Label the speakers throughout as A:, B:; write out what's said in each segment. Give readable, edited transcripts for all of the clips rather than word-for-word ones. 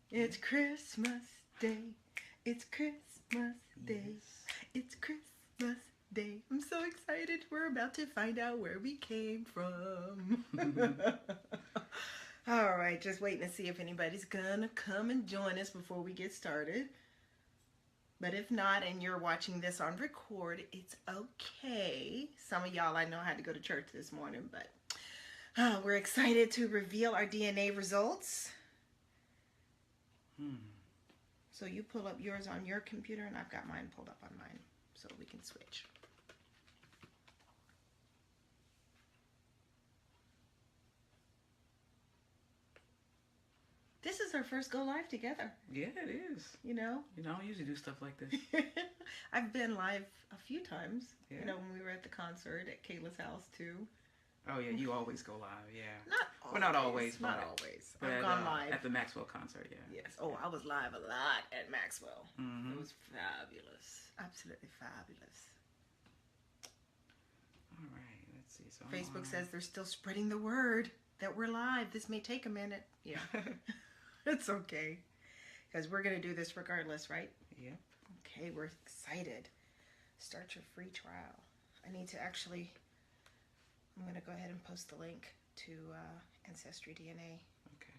A: It's Christmas Day. It's Christmas Day.
B: Yes.
A: It's Christmas Day. I'm so excited. We're about to find out where we came from. All right, just waiting to see if anybody's gonna come and join us before we get started. But if not, and you're watching this on record, it's okay. Some of y'all I know had to go to church this morning, but we're excited to reveal our DNA results. So you pull up yours on your computer, and I've got mine pulled up on mine, so we can switch. This is our first go live together.
B: Yeah, it is.
A: You know?
B: I don't usually do stuff like this.
A: I've been live a few times.
B: Yeah.
A: You know, when we were at the concert at Kayla's house, too.
B: Oh, yeah, you always go live, yeah.
A: Not always.
B: Well, not always.
A: Not always.
B: But
A: I've gone live.
B: At the Maxwell concert, yeah.
A: Yes. Oh, I was live a lot at Maxwell.
B: Mm-hmm.
A: It was fabulous. Absolutely fabulous.
B: All right, let's see. So
A: Facebook says they're still spreading the word that we're live. This may take a minute. Yeah. It's okay. Because we're going to do this regardless, right?
B: Yep.
A: Okay, we're excited. Start your free trial. I need to actually... I'm going to go ahead and post the link to AncestryDNA.
B: Okay.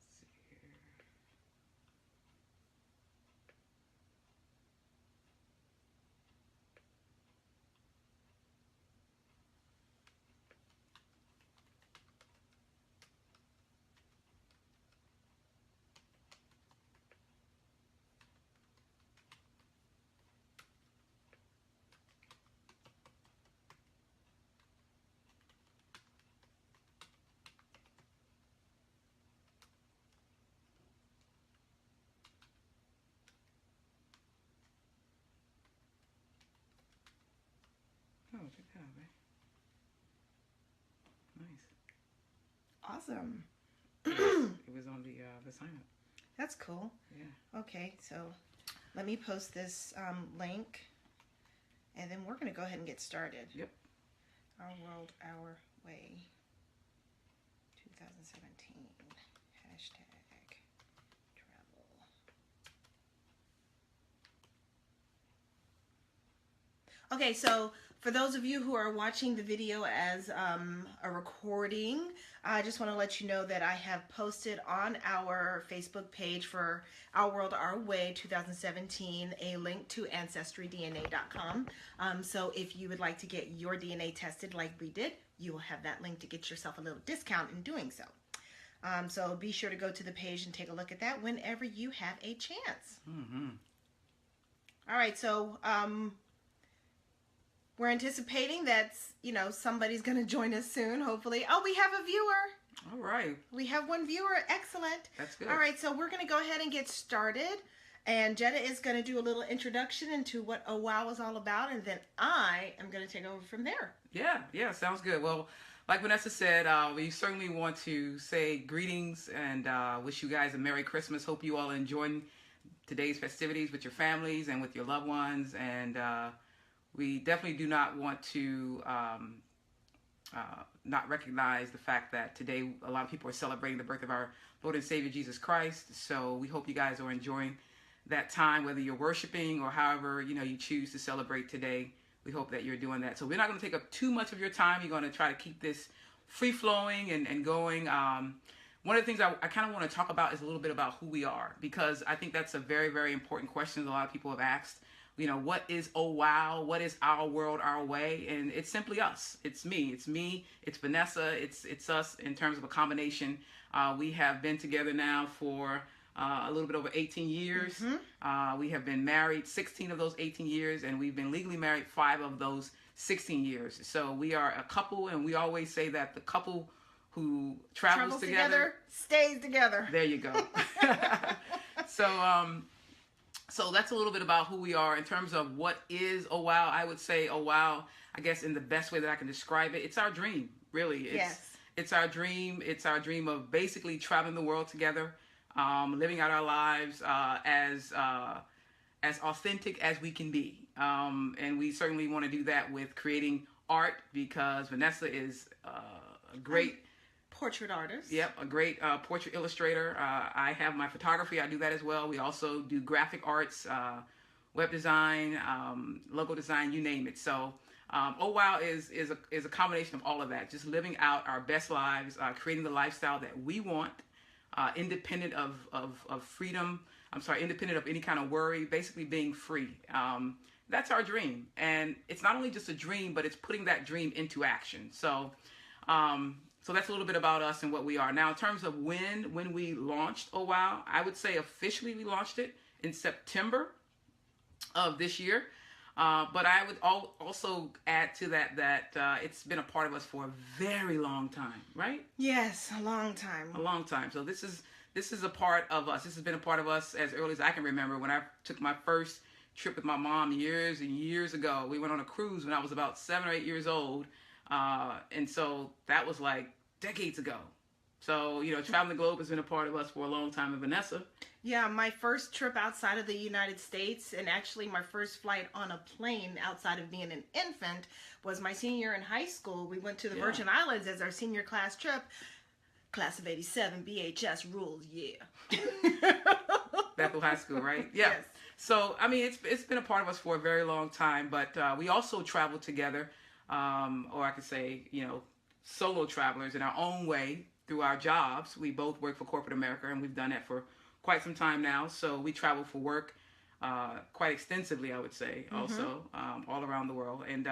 B: Let's see here. Oh, good job, man. Nice.
A: Awesome.
B: It was on the sign up.
A: That's cool.
B: Yeah.
A: Okay, so let me post this link, and then we're going to go ahead and get started.
B: Yep.
A: Our World, Our Way 2017 hashtag travel. Okay, so for those of you who are watching the video as a recording, I just want to let you know that I have posted on our Facebook page for Our World, Our Way 2017 a link to AncestryDNA.com. So if you would like to get your DNA tested like we did, you will have that link to get yourself a little discount in doing so. So be sure to go to the page and take a look at that whenever you have a chance.
B: Mm-hmm.
A: All right, so... we're anticipating that, you know, somebody's going to join us soon, hopefully. Oh, we have a viewer.
B: All right.
A: We have one viewer. Excellent.
B: That's good.
A: All right, so we're going to go ahead and get started. And Jetta is going to do a little introduction into what Oh Wow is all about. And then I am going to take over from there.
B: Yeah, sounds good. Well, like Vanessa said, we certainly want to say greetings and wish you guys a Merry Christmas. Hope you all are enjoying today's festivities with your families and with your loved ones. And we definitely do not want to not recognize the fact that today a lot of people are celebrating the birth of our Lord and Savior Jesus Christ. So we hope you guys are enjoying that time, whether you're worshiping or however you choose to celebrate today. We hope that you're doing that. So we're not going to take up too much of your time. You're going to try to keep this free flowing and going. One of the things I kind of want to talk about is a little bit about who we are, because I think that's a very, very important question that a lot of people have asked. What is Oh Wow? What is Our World, Our Way? And it's simply us. It's me. It's Vanessa. It's us in terms of a combination. We have been together now for a little bit over 18 years. Mm-hmm. We have been married 16 of those 18 years, and we've been legally married 5 of those 16 years. So we are a couple, and we always say that the couple who travels together
A: stays together.
B: There you go. So that's a little bit about who we are. In terms of what is Oh Wow, I would say Oh Wow, I guess in the best way that I can describe it, it's our dream, really. It's our dream. It's our dream of basically traveling the world together, living out our lives as authentic as we can be. And we certainly want to do that with creating art, because Vanessa is a great
A: portrait artist.
B: Yep, a great portrait illustrator. I have my photography. I do that as well. We also do graphic arts, web design, logo design, you name it. So, oh wow is a combination of all of that. Just living out our best lives, creating the lifestyle that we want, independent of freedom. I'm sorry, independent of any kind of worry. Basically, being free. That's our dream, and it's not only just a dream, but it's putting that dream into action. So. So that's a little bit about us and what we are. Now, in terms of when we launched Oh Wow, I would say officially we launched it in September of this year. But I would also add to that it's been a part of us for a very long time, right?
A: Yes, a long time.
B: A long time. So this is a part of us. This has been a part of us as early as I can remember. When I took my first trip with my mom years and years ago, we went on a cruise when I was about 7 or 8 years old. And so that was like decades ago. So, traveling the globe has been a part of us for a long time. And Vanessa?
A: Yeah, my first trip outside of the United States, and actually my first flight on a plane outside of being an infant, was my senior year in high school. We went to the Virgin Islands as our senior class trip. Class of 87, BHS rules, yeah.
B: Bethel High School, right? Yeah.
A: Yes.
B: So, I mean, it's been a part of us for a very long time, but we also traveled together. Or I could say, solo travelers in our own way through our jobs. We both work for corporate America, and we've done that for quite some time now. So we travel for work quite extensively, I would say, also all around the world. And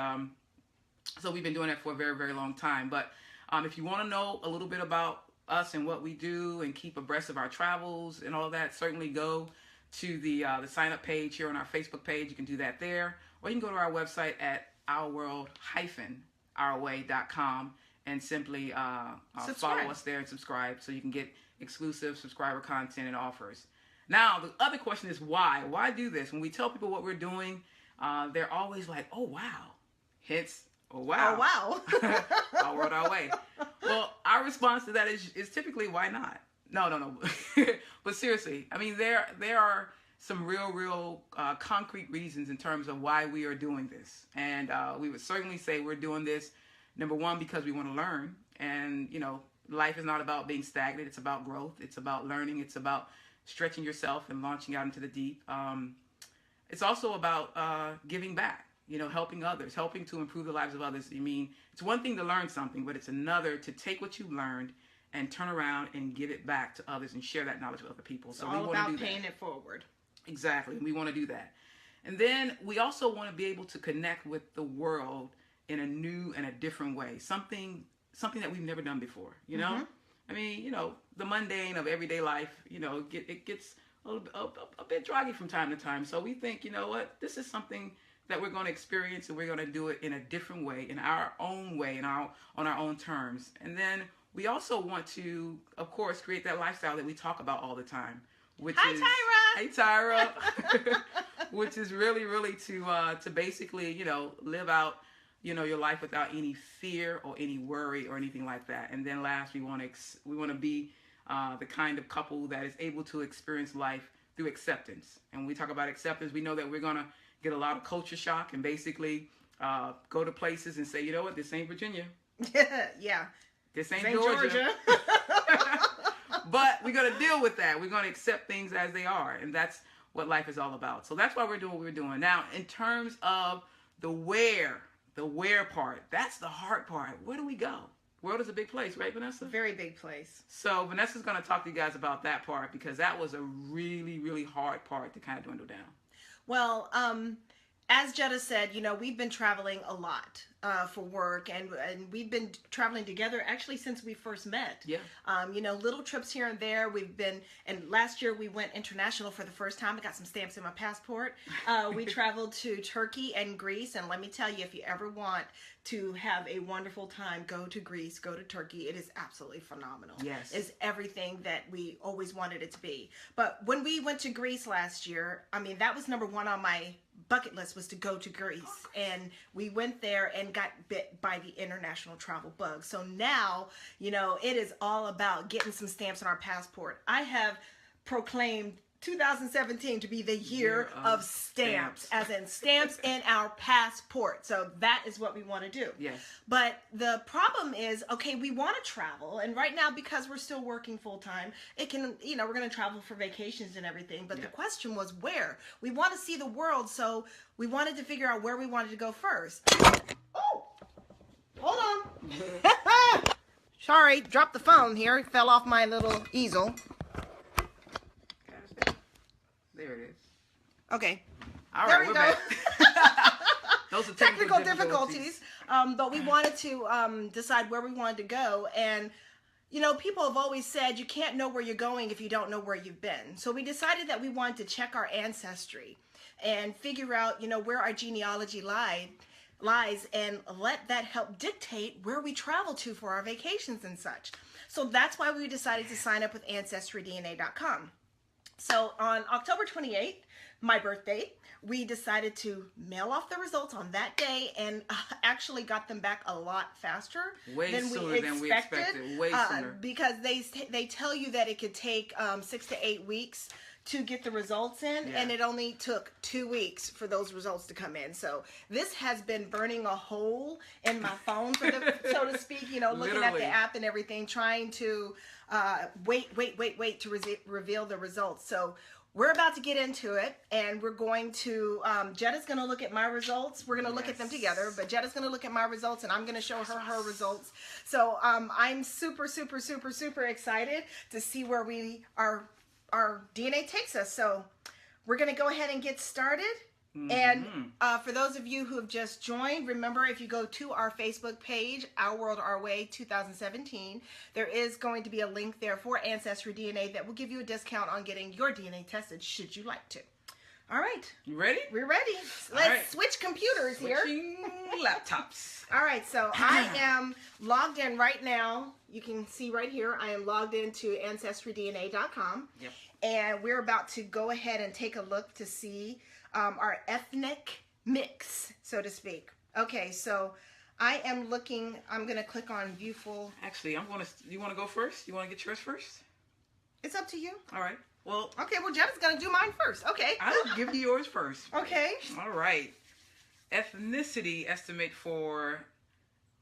B: so we've been doing that for a very, very long time. But if you want to know a little bit about us and what we do and keep abreast of our travels and all of that, certainly go to the sign-up page here on our Facebook page. You can do that there. Or you can go to our website at ourworld-ourway.com and simply follow us there and subscribe so you can get exclusive subscriber content and offers. Now, the other question is why? Why do this? When we tell people what we're doing, they're always like, oh, wow. Hence, oh, wow.
A: Oh, wow.
B: Our world, our way. Well, our response to that is typically, why not? No. But seriously, I mean, there are some real concrete reasons in terms of why we are doing this. And we would certainly say we're doing this, number one, because we want to learn. And, life is not about being stagnant. It's about growth. It's about learning. It's about stretching yourself and launching out into the deep. It's also about giving back, helping others, helping to improve the lives of others. I mean, it's one thing to learn something, but it's another to take what you've learned and turn around and give it back to others and share that knowledge with other people. So
A: it's all about paying it forward.
B: Exactly. We want to do that. And then we also want to be able to connect with the world in a new and a different way. Something that we've never done before, I mean, the mundane of everyday life, it gets a bit draggy from time to time. So we think, this is something that we're going to experience, and we're going to do it in a different way, in our own way, on our own terms. And then we also want to, of course, create that lifestyle that we talk about all the time.
A: Hi, Tyra.
B: Hey, Tyra. Which is really to basically, live out, your life without any fear or any worry or anything like that. And then last, we want to be the kind of couple that is able to experience life through acceptance. And when we talk about acceptance, we know that we're going to get a lot of culture shock and basically go to places and say, you know what, this ain't Virginia.
A: Yeah.
B: This ain't Georgia. But we're going to deal with that. We're going to accept things as they are. And that's what life is all about. So that's why we're doing what we're doing. Now, in terms of the where part, that's the hard part. Where do we go? World is a big place, right, Vanessa?
A: Very big place.
B: So Vanessa's going to talk to you guys about that part, because that was a really hard part to kind of dwindle down.
A: Well, as Jetta said, we've been traveling a lot for work, and we've been traveling together actually since we first met.
B: Yeah.
A: Little trips here and there. We've been, and last year we went international for the first time. I got some stamps in my passport. We traveled to Turkey and Greece, and let me tell you, if you ever want to have a wonderful time, go to Greece, go to Turkey. It is absolutely phenomenal.
B: Yes.
A: It's everything that we always wanted it to be. But when we went to Greece last year, I mean, that was number one on my bucket list, was to go to Greece. And we went there and got bit by the international travel bug. So now, it is all about getting some stamps on our passport. I have proclaimed 2017 to be the year of stamps,
B: stamps.
A: as in stamps in our passport. So that is what we want to do.
B: Yes.
A: But the problem is, okay, we want to travel, and right now, because we're still working full time, it can, we're going to travel for vacations and everything. But the question was where? We want to see the world, so we wanted to figure out where we wanted to go first. Oh, hold on. Sorry, dropped the phone here. It fell off my little easel.
B: There it is.
A: Okay.
B: All
A: there
B: right,
A: we
B: we're
A: go.
B: back. Those are
A: technical difficulties. But we wanted to decide where we wanted to go. And, people have always said you can't know where you're going if you don't know where you've been. So we decided that we wanted to check our ancestry and figure out, where our genealogy lies and let that help dictate where we travel to for our vacations and such. So that's why we decided to sign up with AncestryDNA.com. So on October 28th, my birthday, we decided to mail off the results on that day and actually got them back a lot faster than we expected.
B: Way sooner.
A: Because they tell you that it could take 6 to 8 weeks to get the results in, and it only took 2 weeks for those results to come in. So this has been burning a hole in my phone, so to speak, looking at the app and everything, trying to wait to reveal the results. So we're about to get into it, and we're going to, Jetta's going to look at my results. We're going to look at them together, but Jetta's going to look at my results, and I'm going to show her results. So I'm super, super, super, super excited to see where our DNA takes us. So we're going to go ahead and get started. And for those of you who have just joined, remember, if you go to our Facebook page, Our World, Our Way 2017, there is going to be a link there for Ancestry DNA that will give you a discount on getting your DNA tested, should you like to. All right.
B: You ready?
A: We're ready. Let's switch computers here.
B: Switching laptops.
A: All right, so I am logged in right now. You can see right here, I am logged into AncestryDNA.com.
B: Yep.
A: And we're about to go ahead and take a look to see our ethnic mix, so to speak. Okay, so I am looking, I'm going to click on view full.
B: Actually, you want to go first? You want to get yours first?
A: It's up to you.
B: All right. Well,
A: okay, well, Jetta's going to do mine first. Okay.
B: I'll give you yours first.
A: Okay.
B: All right. Ethnicity estimate for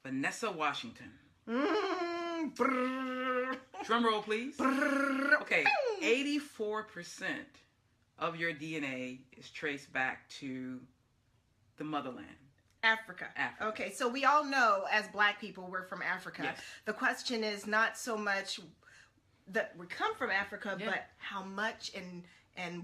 B: Vanessa Washington. Drum roll, please. Okay, 84% of your DNA is traced back to the motherland.
A: Africa.
B: Africa.
A: Okay, so we all know as Black people we're from Africa.
B: Yes.
A: The question is not so much that we come from Africa, but how much and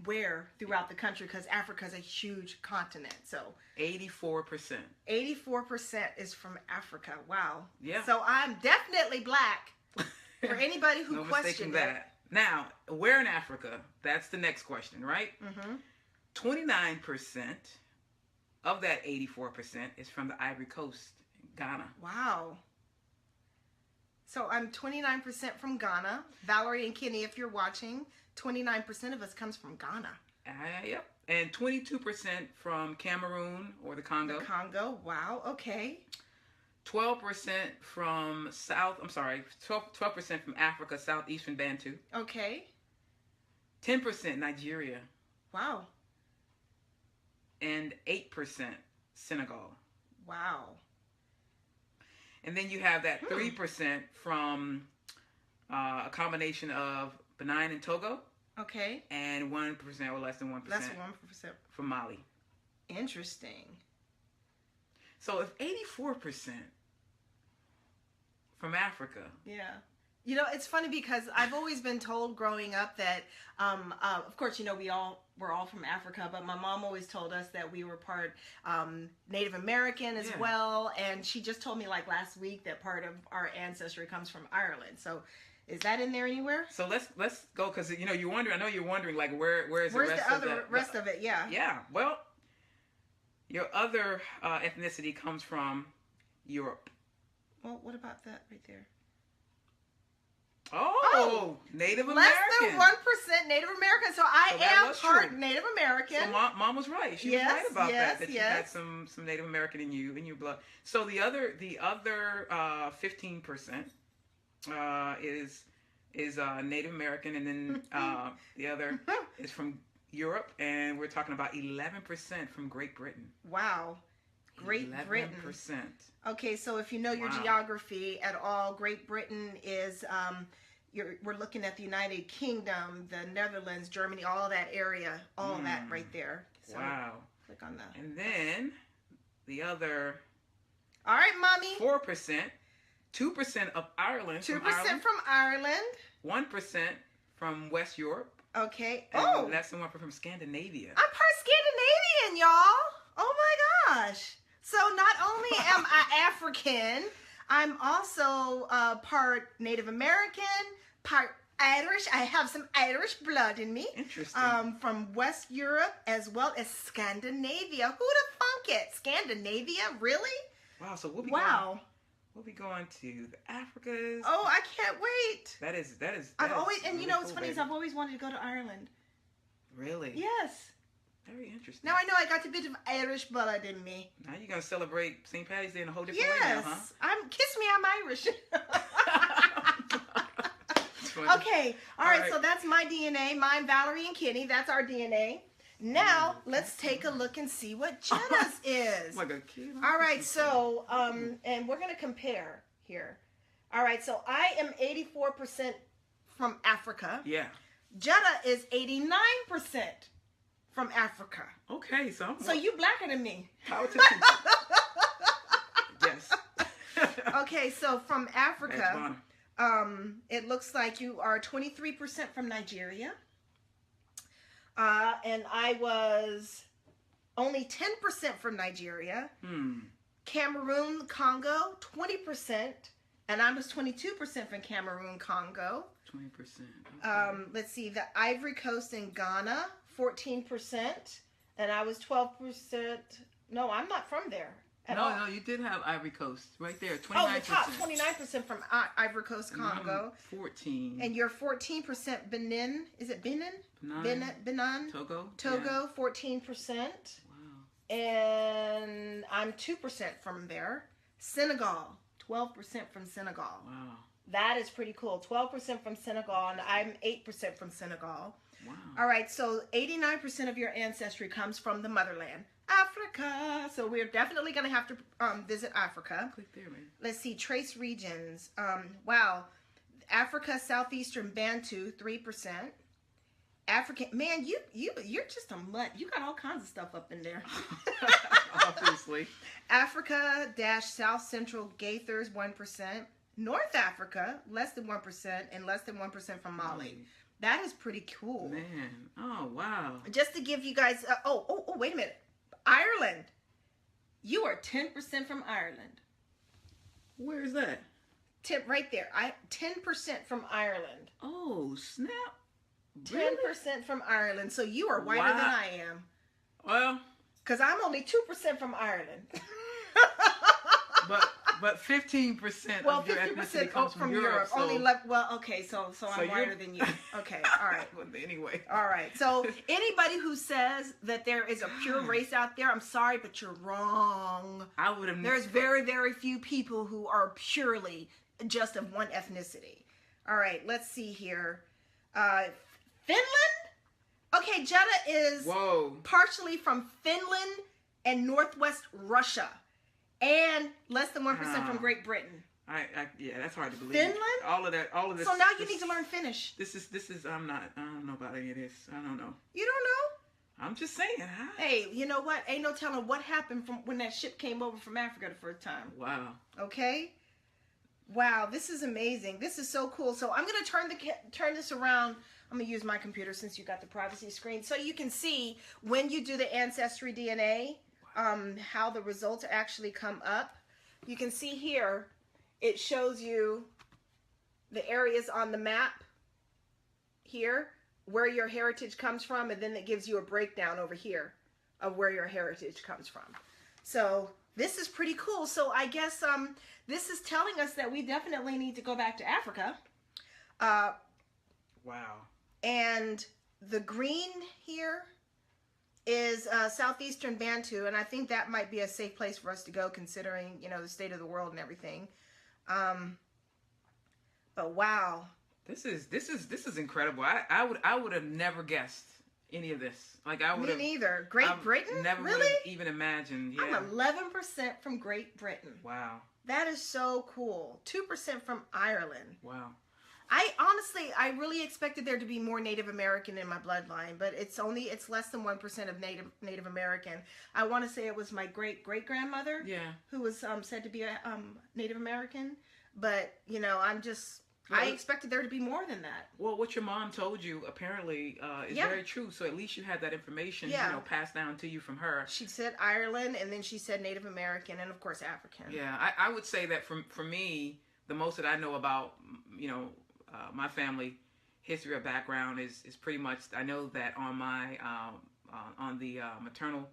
A: where throughout the country, because Africa is a huge continent. So
B: 84%.
A: 84% is from Africa. Wow.
B: Yeah.
A: So I'm definitely Black. For anybody who
B: no
A: questioned
B: mistaking that. Now, where in Africa? That's the next question, right? 29% of that 84% is from the Ivory Coast, Ghana.
A: Wow. So I'm 29% from Ghana. Valerie and Kenny, if you're watching, 29% of us comes from Ghana.
B: Yep. And 22% from Cameroon or the Congo.
A: The Congo. Wow. Okay.
B: 12% from 12% from Africa, Southeastern Bantu.
A: Okay.
B: 10% Nigeria.
A: Wow.
B: And 8% Senegal.
A: Wow.
B: And then you have that 3% from a combination of Benin and Togo.
A: Okay.
B: And 1% or less than 1%.
A: Less than 1%.
B: From Mali.
A: Interesting.
B: So if 84% from Africa.
A: Yeah. It's funny because I've always been told growing up that, of course, we're all from Africa, but my mom always told us that we were part Native American as well. And she just told me like last week that part of our ancestry comes from Ireland. So is that in there anywhere?
B: So let's go, because you're wondering. I know you're wondering like where's the
A: rest of it? Yeah.
B: Yeah. Well, your other ethnicity comes from Europe.
A: Well, what about that right there?
B: Oh, Native American.
A: Less than 1% Native American. So I am part Native American.
B: So mom was right. She was right about that. That you had some Native American in your blood. So the other 15% is is Native American, and then the other is from Europe, and we're talking about 11% from Great Britain.
A: Wow. Great
B: 11%.
A: Britain. Okay, so if you know your geography at all, Great Britain is, we're looking at the United Kingdom, the Netherlands, Germany, all that area, all that right there. So click on that.
B: And then the other.
A: All right, Mommy.
B: 4%. 2% of Ireland.
A: 2% from Ireland.
B: 1% from West Europe.
A: Okay.
B: And that's the one from Scandinavia.
A: I'm part Scandinavian, y'all. Oh my gosh. So not only am I African, I'm also part Native American, part Irish. I have some Irish blood in me.
B: Interesting.
A: From West Europe as well as Scandinavia. Who'd have thunk it? Scandinavia? Really?
B: Wow. So we'll be going to the Africas.
A: Oh, I can't wait.
B: That is.
A: I've always, and
B: really
A: you know what's
B: cool,
A: funny is
B: baby.
A: I've always wanted to go to Ireland.
B: Really?
A: Yes.
B: Very interesting.
A: Now I know I got a bit of Irish blood in me.
B: Now you're gonna celebrate St. Patty's Day in a whole different way now, huh?
A: Kiss me, I'm Irish. Okay, all right. So that's my DNA. Mine, Valerie and Kenny. That's our DNA. Now let's take a look and see what Jenna's is.
B: Like a kid.
A: All right. So and we're gonna compare here. All right. So I am 84% from Africa.
B: Yeah.
A: Jenna is 89% from Africa.
B: Okay, so
A: you blacker than me.
B: Power to the people. Yes.
A: Okay, so from Africa, it looks like you are 23% from Nigeria. And I was only 10% from Nigeria. Cameroon, Congo, 20%. And I was 22% from Cameroon, Congo.
B: 20%. Okay.
A: Let's see, the Ivory Coast and Ghana, 14%. And I was 12%. No, I'm not from there.
B: No, you did have Ivory Coast right there, 29%.
A: Oh, the top, 29% from Ivory Coast, Congo.
B: 14.
A: And you're 14% Benin. Is it Benin? Benin.
B: Togo.
A: Yeah. 14%.
B: Wow.
A: And I'm 2% from there. Senegal, 12% from Senegal.
B: Wow.
A: That is pretty cool. 12% from Senegal, and I'm 8% from Senegal.
B: Wow.
A: All right, so 89% of your ancestry comes from the motherland, Africa. So we're definitely going to have to visit Africa.
B: Click there, man.
A: Let's see, trace regions. Wow. Africa, Southeastern Bantu, 3%. African, man, you're just a mutt. You got all kinds of stuff up in there.
B: Obviously.
A: Africa - South Central Gaithers, 1%. North Africa, less than 1%, and less than 1% from Mali. That is pretty cool.
B: Man, oh wow.
A: Just to give you guys, wait a minute. Ireland, you are 10% from Ireland.
B: Where is that?
A: Right there. 10% from Ireland.
B: Oh, snap.
A: 10% from Ireland. So you are whiter than I am.
B: Well.
A: Because I'm only 2% from Ireland.
B: But 15% of your ethnicity comes from Europe.
A: So. Only so I'm whiter than you. Okay, all right.
B: Well, anyway.
A: All right. So anybody who says that there is a pure race out there, I'm sorry, but you're wrong.
B: I would have.
A: There's very, very few people who are purely just of one ethnicity. All right. Let's see here. Finland. Okay, Jenna is partially from Finland and Northwest Russia. And less than 1% from Great Britain.
B: Yeah, that's hard to believe.
A: Finland?
B: All of this.
A: So now you need to learn Finnish.
B: This is, I don't know about any of this. I don't know.
A: You don't know?
B: I'm just saying. Huh?
A: Hey, you know what? Ain't no telling what happened from when that ship came over from Africa the first time.
B: Wow.
A: Okay? Wow, this is amazing. This is so cool. So I'm going to turn this around. I'm going to use my computer since you got the privacy screen. So you can see when you do the AncestryDNA, how the results actually come up. You can see here, it shows you the areas on the map here, where your heritage comes from, and then it gives you a breakdown over here of where your heritage comes from. So this is pretty cool. So I guess this is telling us that we definitely need to go back to Africa.
B: Wow.
A: And the green here is Southeastern Bantu, and I think that might be a safe place for us to go considering, the state of the world and everything. But wow,
B: This is incredible. I would have never guessed any of this. Like I would
A: Me neither. Great Britain?
B: Never would
A: Really?
B: have even imagined. Yeah.
A: I'm 11% from Great Britain.
B: Wow.
A: That is so cool. 2% from Ireland.
B: Wow.
A: I really expected there to be more Native American in my bloodline, but it's less than 1% of Native American. I want to say it was my great grandmother, who was said to be a Native American, but you know, I expected there to be more than that.
B: Well, what your mom told you apparently is very true. So at least you had that information, you know, passed down to you from her.
A: She said Ireland, and then she said Native American, and of course African.
B: Yeah, I would say that for me, the most that I know about, you know, my family history or background is pretty much, I know that on my on the maternal,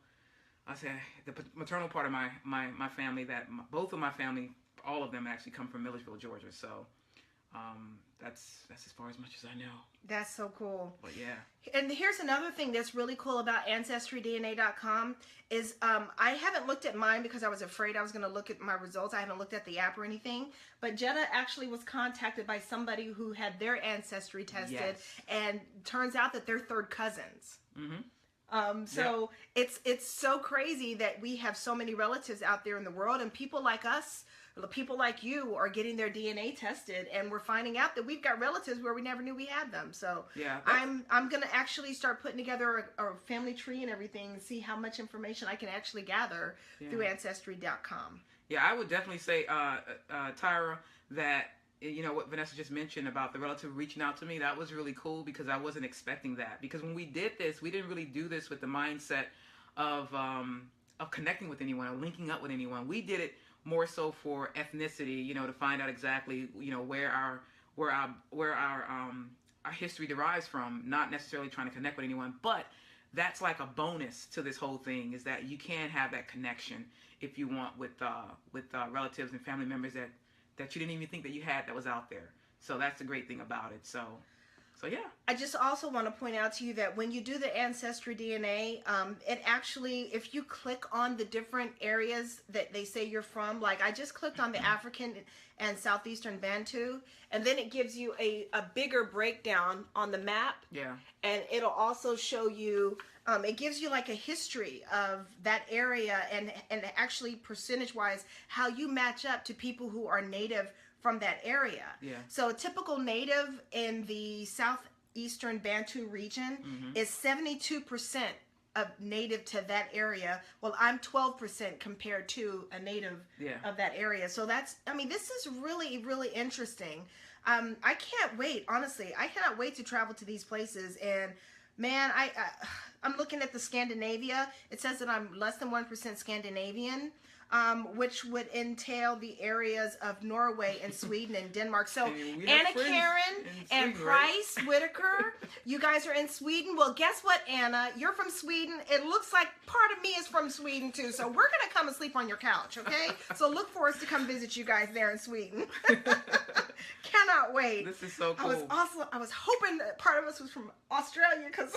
B: I say the maternal part of my family, that both of my family, all of them actually come from Milledgeville, Georgia. So that's as far as much as I know.
A: That's so cool.
B: But yeah.
A: And here's another thing that's really cool about AncestryDNA.com is I haven't looked at mine because I was afraid I was going to look at my results. I haven't looked at the app or anything. But Jetta actually was contacted by somebody who had their ancestry tested, and turns out that they're third cousins. So it's so crazy that we have so many relatives out there in the world, and people like us, people like you, are getting their DNA tested, and we're finding out that we've got relatives where we never knew we had them. So I'm gonna actually start putting together a family tree and everything, and see how much information I can actually gather through Ancestry.com.
B: Yeah, I would definitely say, Tyra, that, you know, what Vanessa just mentioned about the relative reaching out to me, that was really cool because I wasn't expecting that. Because when we did this, we didn't really do this with the mindset of connecting with anyone or linking up with anyone. We did it more so for ethnicity, you know, to find out exactly, you know, where our history derives from, not necessarily trying to connect with anyone. But that's like a bonus to this whole thing, is that you can have that connection if you want with relatives and family members that you didn't even think that you had, that was out there. So that's the great thing about it. So yeah.
A: I just also want to point out to you that when you do the Ancestry DNA, it actually, if you click on the different areas that they say you're from, like I just clicked on the African and Southeastern Bantu, and then it gives you a bigger breakdown on the map.
B: Yeah. And
A: it'll also show you, it gives you like a history of that area, and actually percentage-wise how you match up to people who are native from that area.
B: Yeah.
A: So a typical native in the Southeastern Bantu region is 72% of native to that area. Well, I'm 12% compared to a native of that area. So that's, I mean, this is really, really interesting. I can't wait, honestly. I cannot wait to travel to these places. And man, I'm looking at the Scandinavia. It says that I'm less than 1% Scandinavian. Which would entail the areas of Norway and Sweden and Denmark. So Anna Karen and Price Whitaker, you guys are in Sweden. Well, guess what, Anna? You're from Sweden. It looks like part of me is from Sweden too. So we're going to come and sleep on your couch, okay? So look for us to come visit you guys there in Sweden. Cannot wait.
B: This is so cool.
A: I was hoping that part of us was from Australia, because...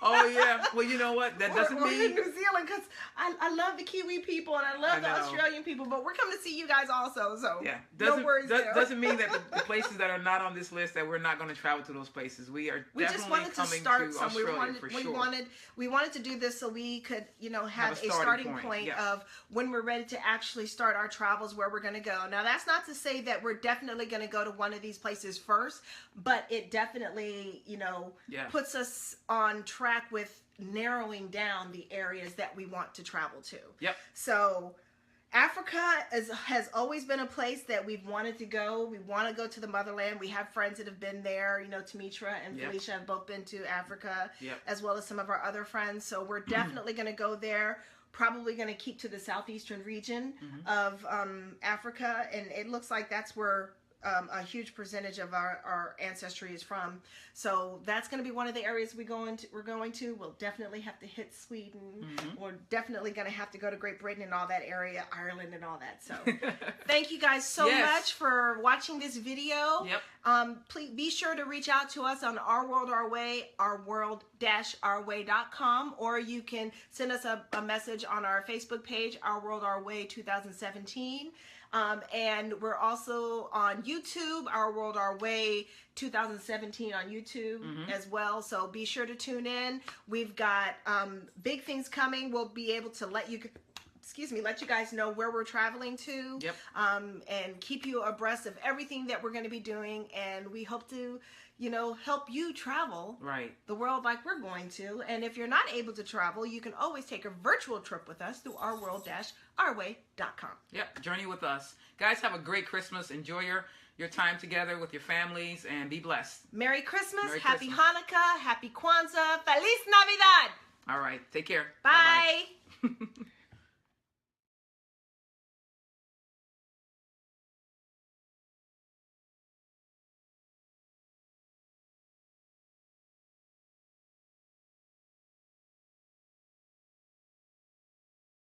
B: Oh yeah, well, you know what? That doesn't mean
A: New Zealand, because I love the Kiwi people and I love the Australian people, but we're coming to see you guys also. So
B: yeah,
A: no worries.
B: Doesn't mean that the places that are not on this list, that we're not going to travel to those places. We just wanted to start some.
A: We wanted to do this so we could, you know, have a starting point of when we're ready to actually start our travels, where we're going to go. Now, that's not to say that we're definitely going to go to one of these places first, but it definitely, you know, puts us on track with narrowing down the areas that we want to travel to.
B: Yep.
A: So Africa has always been a place that we've wanted to go. We want to go to the motherland. We have friends that have been there. You know, Tamitra and Felicia have both been to Africa, as well as some of our other friends. So we're definitely going to go there. Probably going to keep to the southeastern region of Africa, and it looks like that's where a huge percentage of our ancestry is from. So that's going to be one of the areas we're going to. We'll definitely have to hit Sweden. We're definitely going to have to go to Great Britain and all that area, Ireland and all that. So thank you guys so much for watching this video.
B: Yep.
A: Please be sure to reach out to us on Our World Our Way, Our World ourworld-ourway.com, or you can send us a message on our Facebook page, Our World Our Way 2017. And we're also on YouTube, Our World Our Way 2017 on YouTube as well. So be sure to tune in. We've got big things coming. We'll be able to let you guys know where we're traveling to, and keep you abreast of everything that we're going to be doing. And we hope to, help you travel the world like we're going to. And if you're not able to travel, you can always take a virtual trip with us through ourworld-ourway.com.
B: Yep, journey with us. Guys, have a great Christmas. Enjoy your time together with your families, and be blessed.
A: Merry Christmas, Happy Hanukkah, Happy Kwanzaa, Feliz Navidad.
B: All right, take care.
A: Bye.
B: Bye-bye.